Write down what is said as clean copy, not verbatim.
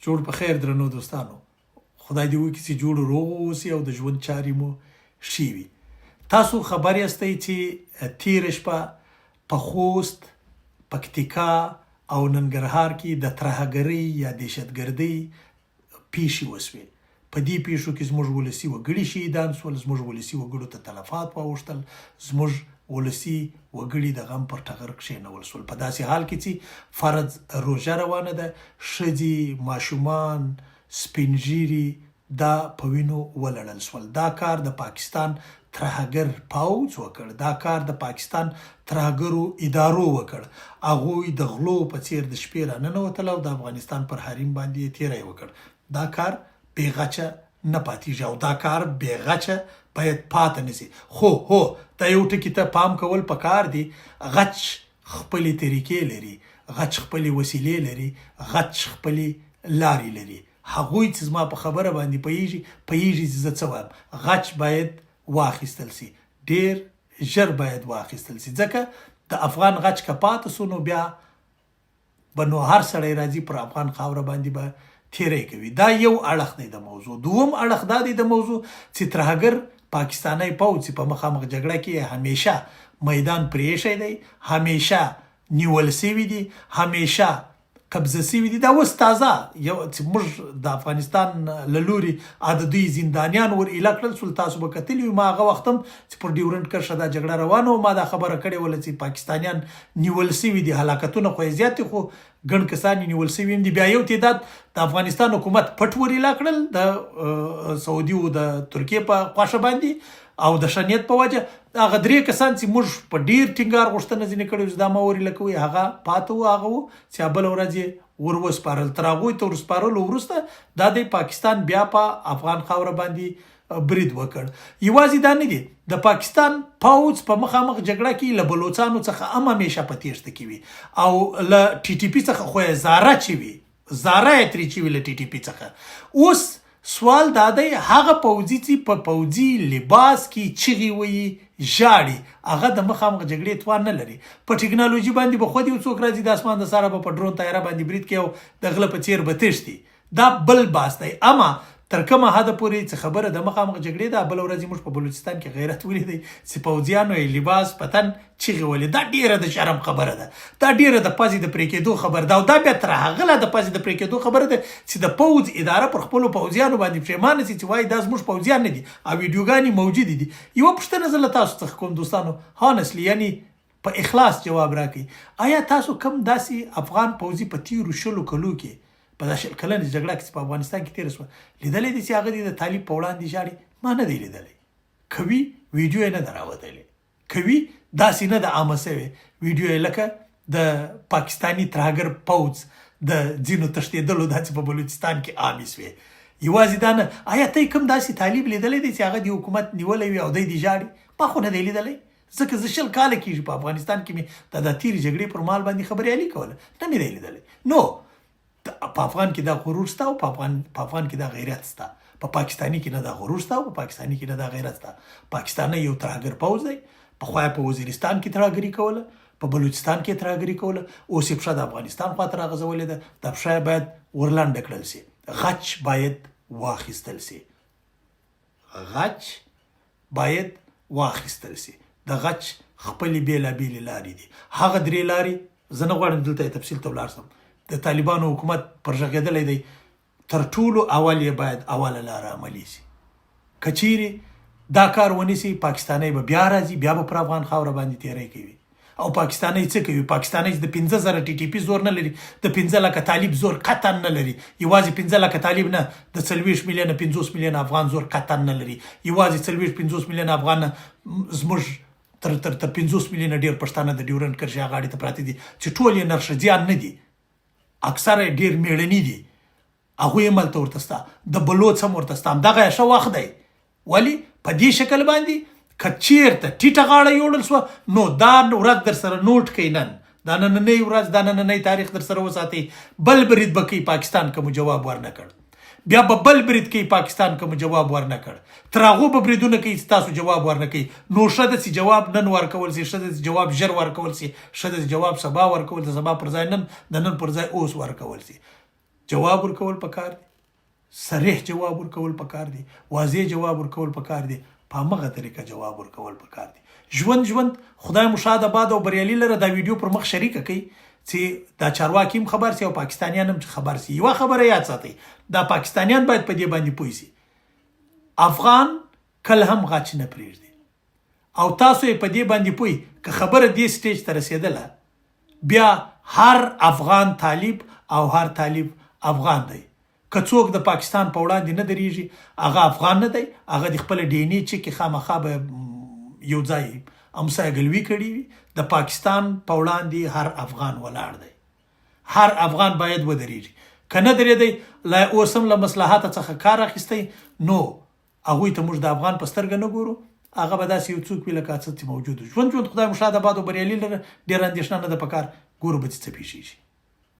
جوړ په خیر درنو دوستانو، خدای دې وکړي چې جوړ روغ اوسئ او د ژوند چارې مو ښې وي. تاسو خبر یاستئ چې تېره شپه په خوست، پکتیکا او ننګرهار کې د ترهګرۍ یا دهشتګردۍ پیښې وسوې. په دې پیښو کې زموږ ولسي وګړي شهیدان شول، زموږ ولسي وګړو ته تلفات واوښتل، زموږ ولسي وګړي د غم پر ټغر کښېنول شول. په داسې حال کې چې فرض روژه روانه ده، ښځې، ماشومان، سپین ږیري دا په وینو ولړل شول. دا کار د پاکستان ترهګر پوځ وکړ، دا کار د پاکستان ترهګرو ادارو وکړ. هغوی د غلو په څیر د شپې راننوتل او د افغانستان پر حریم باندې یې تیری وکړ. دا کار بې غچه نه پاتېږي او دا کار بې غچه باید پاتې نشي. هو دا یو ټکي ته پام کول پکار دی. غچ خپلې طریقې لري، غچ خپلې وسیلې لري، غچ خپلې لارې لري. هغوی چې زما په خبره باندې پوهېږي چې زه څه وایم. غچ باید واخیستل سي، ډېر ژر باید واخیستل سي، ځکه د افغان غچ که پاتې سو نو بیا به نو هر سړی راځي پر افغان خاوره باندې به تیری کوي. دا یو اړخ دی د موضوع. دوم اړخ دا دی د موضوع چې ترهګر پاکستانی پوځ چې په مخامخ جګړه کې همیشه میدان پرېښی دی، همیشه نیول سوي دي، همیشه قبضه سوي دي. دا اوس تازه یو چې موږ د افغانستان له لوري د دوی زندانیان ور ایله کړل شول. تاسو به کتلي وي، ما هغه وخت هم چې پر ډیورنډ کرښه دا جګړه روانه وه، ما دا خبره کړې وله چې پاکستانیان نیول سوي دي. هلاکتونه خو یې زیات دي، خو ګڼ کسان یې نیول سوي هم دي. بیا یو تعداد د افغانستان حکومت پټ ور ایله کړل د سعودي او د ترکیې په خواشه باندې او د شنیت په وجه. هغه 3 کسان چې موږ په ډیر ټینګار غوښتنه ځینې کړې چې دا ما ور ایله کوي، هغه پاته وو، هغه وو چې بله ورځ یې ور وسپارل. تر هغوی ته ورسپارلو وروسته دا د پاکستان بیا په افغان خاوره باندې برید وکړ. یوازې دا نه دی، د پاکستان پوځ په مخامخ جګړه کې له بلوچستانو څخه هم همیشه په تیښته کې وي او له ټي ټي پي څخه خو یې زاره چې وي، زاره یې ترې چې وي له ټي ټي پي څخه. اوس سوال دا دی، هغه پوځي چې په پوځي لباس کې چغې وهي، ژاړي، هغه د مخامخ جګړې توان نه لري. په ټکنالوژي باندې به خود یو څوک راځي د اسمان د سره به په ډرون طیاره باندې برید کوي او د غله په څیر به تښتي. دا بل باس دی. اما تر کومه حده پورې چې خبره د مخامخ جګړې ده، بله ورځ موږ په بلوچستان کې غیرت ولیدی چې پوځیانو یې لباس په تن چغې وهلې. دا ډېره د شرم خبره ده، دا ډېره د پزې د پرې کېدو خبره ده او دا بیا تر هغه لا د پزې د پرې کېدو خبره ده چې د پوځ اداره پر خپلو پوځیانو باندې پښیمانه شي چې وایي دا زموږ پوځیان نه دي او ویډیوګانې موجودې دي. یوه پوښتنه زه له تاسو څخه کوم دوستانو، هانسلی یعنی په اخلاص جواب راکړئ. آیا تاسو کم داسې افغان پوځي په تیرو 20 کلو کې په دا 20 کلنې جګړه کې چې په افغانستان کې تېره شوه لیدلی دی چې هغه دې د طالب په وړاندې ژاړي؟ ما نه دی لیدلی. کوي ویډیو یې نه ده راوتلی، کوي داسې نه ده عامه شوې ویډیو یې لکه د پاکستاني ترهګر پوځ د ځینو تښتېدلو دا چې په بلوچستان کې عامې شوې. یوازې دا نه، آیا ته کوم داسې طالب لیدلی دی چې هغه د حکومت نیولی وي او دی دې ژاړي؟ ما خو نه دی لیدلی، ځکه زه 20 کاله کېږي په افغانستان کې مې د تېرې جګړې پر مال باندې خبرې کوله، نه مې دی لیدلی. نو په افغان کې دا غرور ستا او په افغان کې دا غیرت ستا. په پاکستاني کې نه دا غرور ستا او په پاکستاني کې نه دا غیرت ستا. پاکستاني یو ترهګر پوځ دی، پخوا په وزیرستان کې ترهګري کوله، په بلوچستان کې ترهګري کوله، اوس یې پښه د افغانستان خواته راغځولې ده. دا پښه باید ورلنډه کړل سي، غچ باید واخیستل سي، غچ باید واخیستل سي. د غچ خپلې بېلابېلې لارې دي. هغه 3 لارې زه نه غواړم دلته تفصیل ته ولاړ شم. د طالبانو حکومت پر غږېدلی دی، تر ټولو اول یې باید اوله لاره عملي شي. که چیرې دا کار ونیسي، پاکستانی به بیا راځي، بیا به پر افغان خاوره باندې تیری کوي. او پاکستانی څه کوي؟ پاکستانی د 15,000 ټي ټي پي زور نه لري، د 15 لکه طالب زور قطعا نه لري. یوازې 15 لکه طالب نه، د 40 میلیونه 50 میلیونه افغان زور قطعا نه لري. یوازې 40-50 میلیونه افغان زموږ تر 50 میلیونه ډېر پښتانه د ډیورنډ کرښې غاړې ته پراته دي چې ټول یې نرښځیان نه دي، اکثره ډېر میړني دي. هغوی هم هلته ورته شته، د بلوڅ هم ورته شته. همدغه یې ښه وخت دی. ولې په دې شکل باندې که چېرته ټیټه غاړه یوړل شوه نو دا ورځ در سره نوټ کوي، نن دا نننۍ ورځ، دا نننۍ تاریخ در سره وساتئ. بل برید به کوي پاکستان که مو جواب ورنه کړ، بیا به بل برید کوي پاکستان که مو جواب ورنه کړ، تر هغو به بریدونه کوي چې تاسو جواب ورنه کوي. نو ښه ده چې جواب نن ورکول شي، ښه ده چې جواب ژر ورکول شي، ښه ده چې جواب سبا ورکول شي، سبا پر ځای نن، د نن پر ځای اوس ورکول شي. جواب ورکول پکار دی، صریح جواب ورکول پکار دی، واضح جواب ورکول پکار دی، په همغه طریقه جواب ورکول پکار دی. ژوند خدای مو شاد آباد او بریالي لره. دا ویډیو پر مخ شریکه کړئ چې دا چارواکي هم خبر سي او پاکستانیان هم خبر سي. یوه خبره یاد ساتئ، دا پاکستانیان باید په دې باندې پوه سي، افغان کله هم غچ نه پرېږدي. او تاسو یې په دې باندې پوهئ که خبره دې سټیج ته رسېدله، بیا هر افغان طالب او هر طالب افغان دی. که څوک د پاکستان په وړاندې نه درېږي، هغه افغان نه دی، هغه د خپل ډي ان اې چکې خامخا به یو ځای امسایه ګلوي کړي وي. د پاکستان په وړاندې هر افغان ولاړ دی، هر افغان باید ودرېږي. که نه درېدی، لا اوس هم له مصلحته څخه کار اخیستی، نو هغوی ته موږ د افغان په سترګه نه ګورو، هغه به داسې یو څوک وي لکه څه چې موجود. ژوند خدای مو شاد آباد او بریالي لره. ډېره اندېښنه نه ده پکار، ګورو به چې څه پېښېږي.